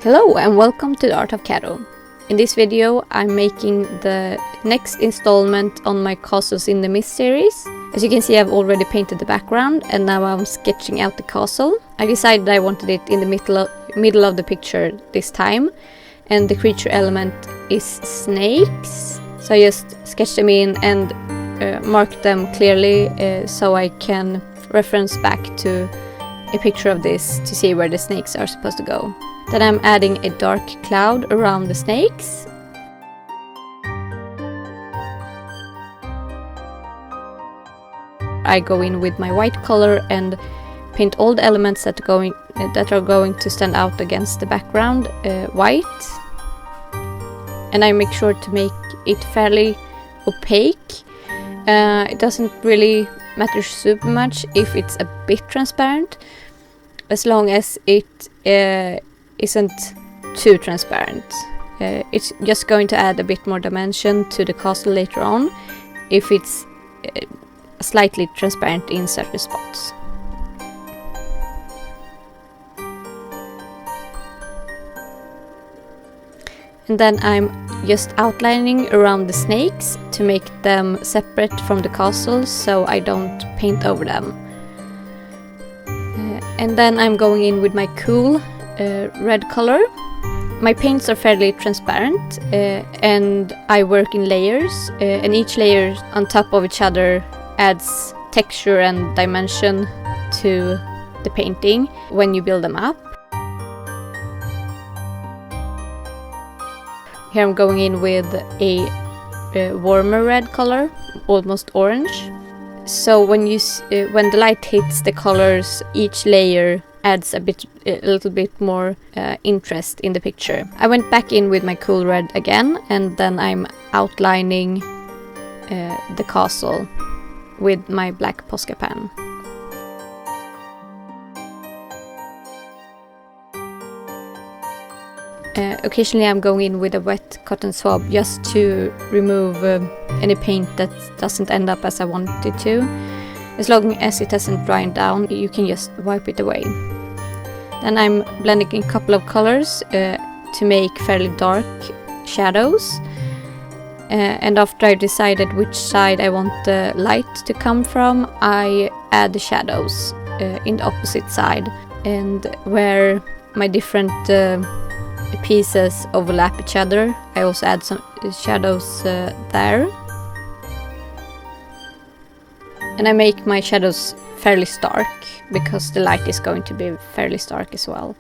Hello and welcome to the Art of Caro. In this video I'm making the next installment on my Castles in the Mist series. As you can see, I've already painted the background and now I'm sketching out the castle. I decided I wanted it in the middle of the picture this time, and the creature element is snakes. So I just sketched them in and marked them clearly so I can reference back to a picture of this to see where the snakes are supposed to go. Then I'm adding a dark cloud around the snakes. I go in with my white color and paint all the elements that are going to stand out against the background white. And I make sure to make it fairly opaque. It doesn't really matter super much if it's a bit transparent, as long as it isn't too transparent. It's just going to add a bit more dimension to the castle later on if it's slightly transparent in certain spots. And then I'm just outlining around the snakes to make them separate from the castle so I don't paint over them. And then I'm going in with my cool red color. My paints are fairly transparent and I work in layers, and each layer on top of each other adds texture and dimension to the painting when you build them up. Here I'm going in with a warmer red color, almost orange. So when the light hits the colors, each layer adds a little bit more interest in the picture. I went back in with my cool red again, and then I'm outlining the castle with my black Posca pen. Occasionally I'm going in with a wet cotton swab just to remove any paint that doesn't end up as I want it to. As long as it hasn't dried down, you can just wipe it away. Then I'm blending a couple of colors to make fairly dark shadows. And after I decided which side I want the light to come from, I add the shadows in the opposite side. And where my different pieces overlap each other, I also add some shadows there. And I make my shadows fairly stark because the light is going to be fairly stark as well.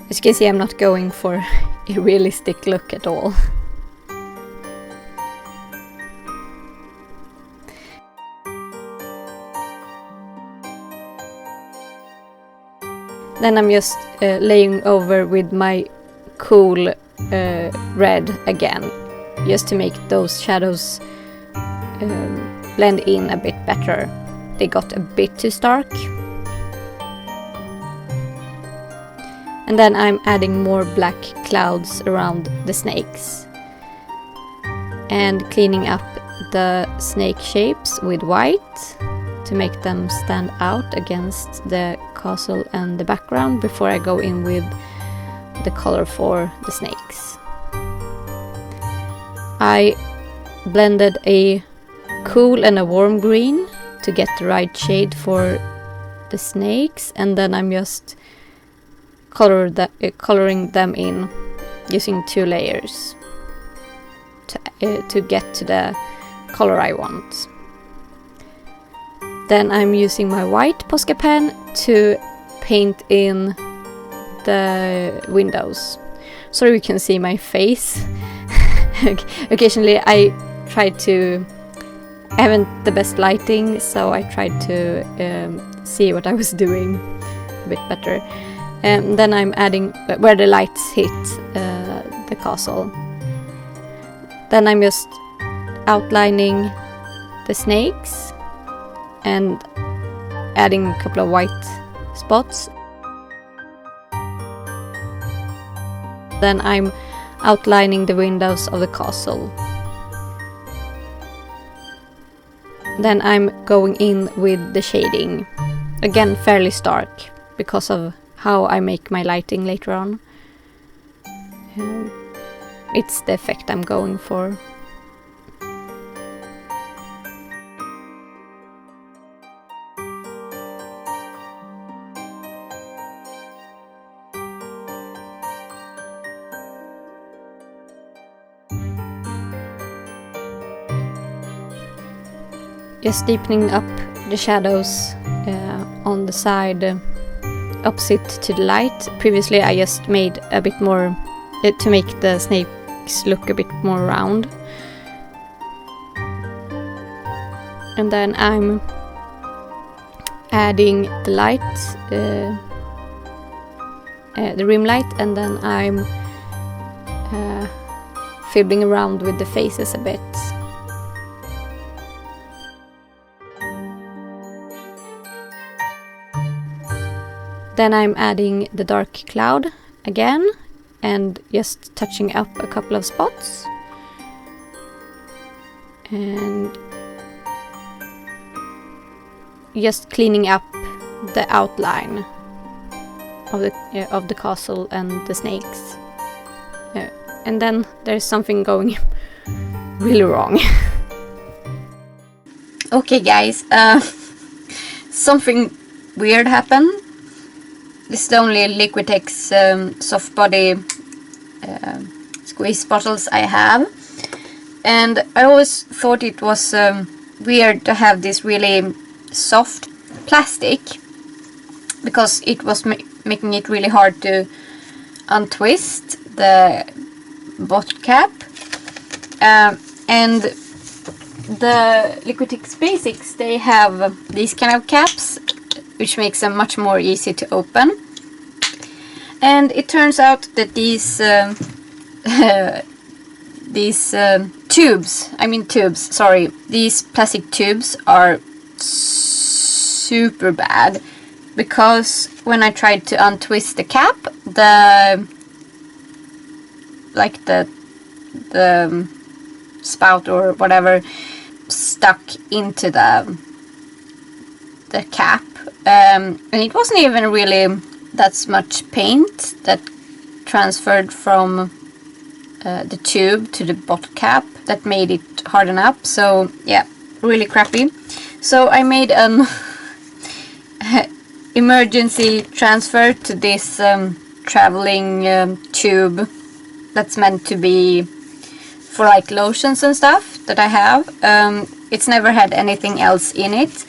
As you can see, I'm not going for a realistic look at all. Then I'm just laying over with my cool red again, just to make those shadows blend in a bit better. They got a bit too stark. And then I'm adding more black clouds around the snakes and cleaning up the snake shapes with white to make them stand out against the castle and the background before I go in with the color for the snakes. I blended a cool and a warm green to get the right shade for the snakes, and then I'm just coloring them in using 2 layers to get to the color I want. Then I'm using my white Posca pen to paint in the windows. Sorry you can see my face. Occasionally I haven't the best lighting, so I tried to see what I was doing a bit better. And then I'm adding where the lights hit the castle. Then I'm just outlining the snakes and adding a couple of white spots. Then I'm outlining the windows of the castle. Then I'm going in with the shading, again fairly stark because of how I make my lighting later on. It's the effect I'm going for. Just deepening up the shadows on the side opposite to the light. Previously I just made a bit more to make the snakes look a bit more round. And then I'm adding the light, the rim light, and then I'm fiddling around with the faces a bit. Then I'm adding the dark cloud again and just touching up a couple of spots. And just cleaning up the outline of the castle and the snakes. And then there's something going really wrong. Okay guys, something weird happened. This is the only Liquitex Soft Body squeeze bottles I have, and I always thought it was weird to have this really soft plastic, because it was making it really hard to untwist the bottle cap, and the Liquitex Basics, they have these kind of caps which makes them much more easy to open. And it turns out that these these plastic tubes are super bad, because when I tried to untwist the cap, the spout or whatever stuck into the cap, and it wasn't even really that much paint that transferred from the tube to the bottle cap that made it harden up. So yeah, really crappy. So I made an emergency transfer to this traveling tube that's meant to be for like lotions and stuff that I have. It's never had anything else in it.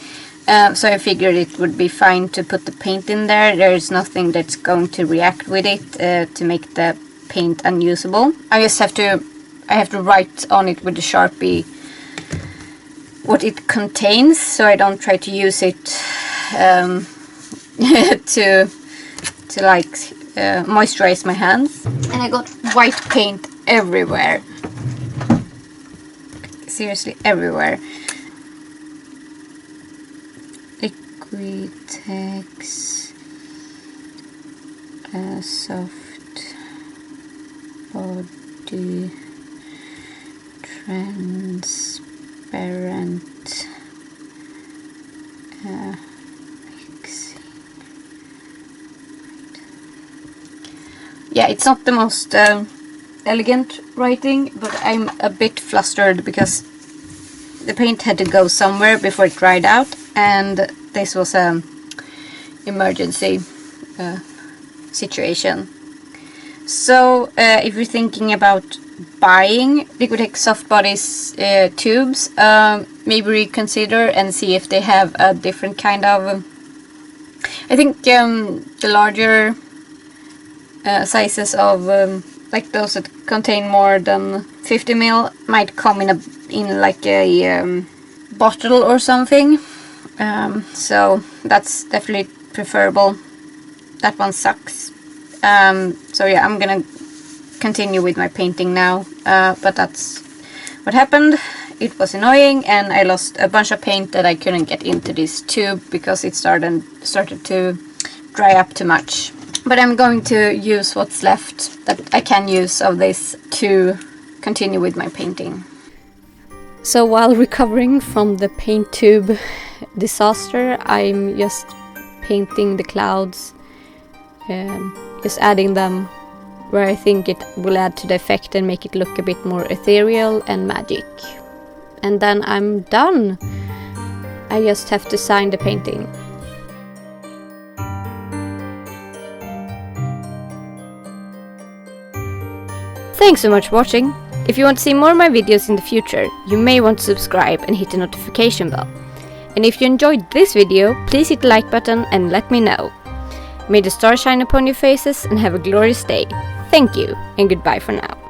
So I figured it would be fine to put the paint in there. There's nothing that's going to react with it to make the paint unusable. I have to write on it with a Sharpie what it contains, so I don't try to use it to like moisturize my hands. And I got white paint everywhere. Seriously, everywhere. Liquitex Soft Body Transparent mixing. Yeah, it's not the most elegant writing, but I'm a bit flustered because the paint had to go somewhere before it dried out, and this was an emergency situation. So if you're thinking about buying Liquitex Soft Body's tubes, maybe reconsider and see if they have a different kind of... I think the larger sizes of like those that contain more than 50 ml might come in like a bottle or something. So that's definitely preferable. That one sucks. So yeah, I'm gonna continue with my painting now, but that's what happened. It was annoying, and I lost a bunch of paint that I couldn't get into this tube because it started to dry up too much. But I'm going to use what's left that I can use of this to continue with my painting. So while recovering from the paint tube disaster, I'm just painting the clouds just adding them where I think it will add to the effect and make it look a bit more ethereal and magic. And then I'm done. I just have to sign the painting. Thanks so much for watching. If you want to see more of my videos in the future, you may want to subscribe and hit the notification bell. And if you enjoyed this video, please hit the like button and let me know. May the stars shine upon your faces and have a glorious day. Thank you, and goodbye for now.